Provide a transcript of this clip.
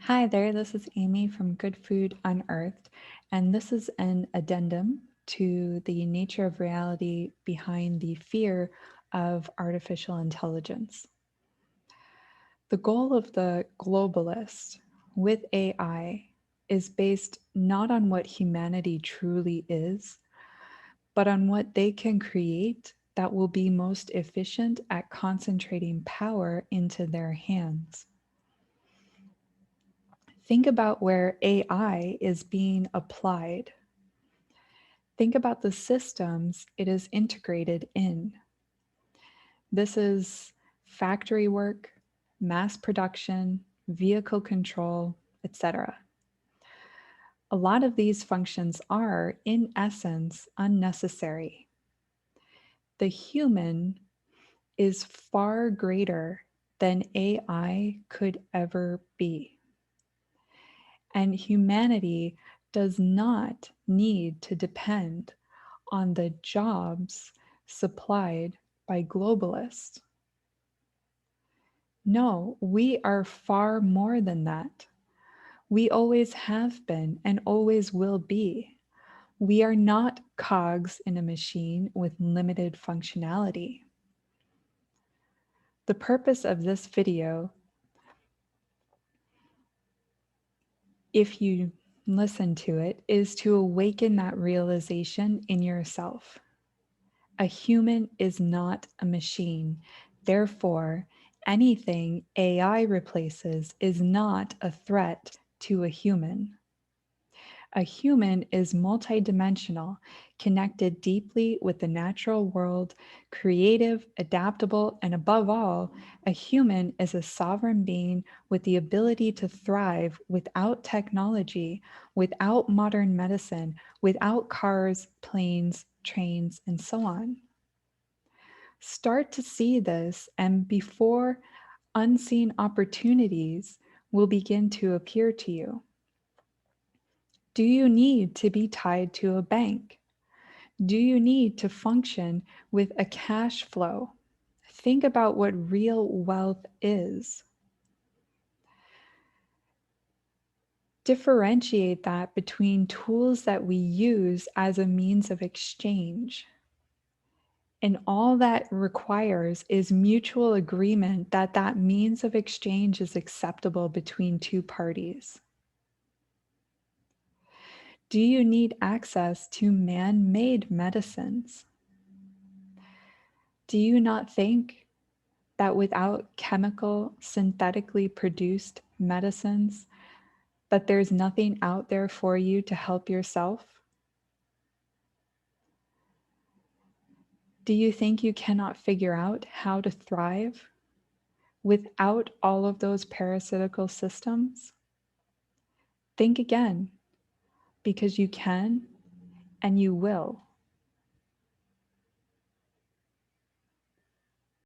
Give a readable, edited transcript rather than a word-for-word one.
Hi there, this is Amy from Good Food Unearthed, and this is an addendum to the nature of reality behind the fear of artificial intelligence. The goal of the globalist with AI is based not on what humanity truly is, but on what they can create that will be most efficient at concentrating power into their hands. Think about where AI is being applied. Think about the systems it is integrated in. This is factory work, mass production, vehicle control, etc. A lot of these functions are, in essence, unnecessary. The human is far greater than AI could ever be. And humanity does not need to depend on the jobs supplied by globalists. No, we are far more than that. We always have been and always will be. We are not cogs in a machine with limited functionality. The purpose of this video, if you listen to it, is to awaken that realization in yourself. A human is not a machine. Therefore, anything AI replaces is not a threat to a human. A human is multidimensional, connected deeply with the natural world, creative, adaptable, and above all, a human is a sovereign being with the ability to thrive without technology, without modern medicine, without cars, planes, trains, and so on. Start to see this, and before unseen opportunities will begin to appear to you. Do you need to be tied to a bank? Do you need to function with a cash flow? Think about what real wealth is. Differentiate that between tools that we use as a means of exchange. And all that requires is mutual agreement that that means of exchange is acceptable between two parties. Do you need access to man-made medicines? Do you not think that without chemical, synthetically produced medicines, that there's nothing out there for you to help yourself? Do you think you cannot figure out how to thrive without all of those parasitical systems? Think again, because you can and you will.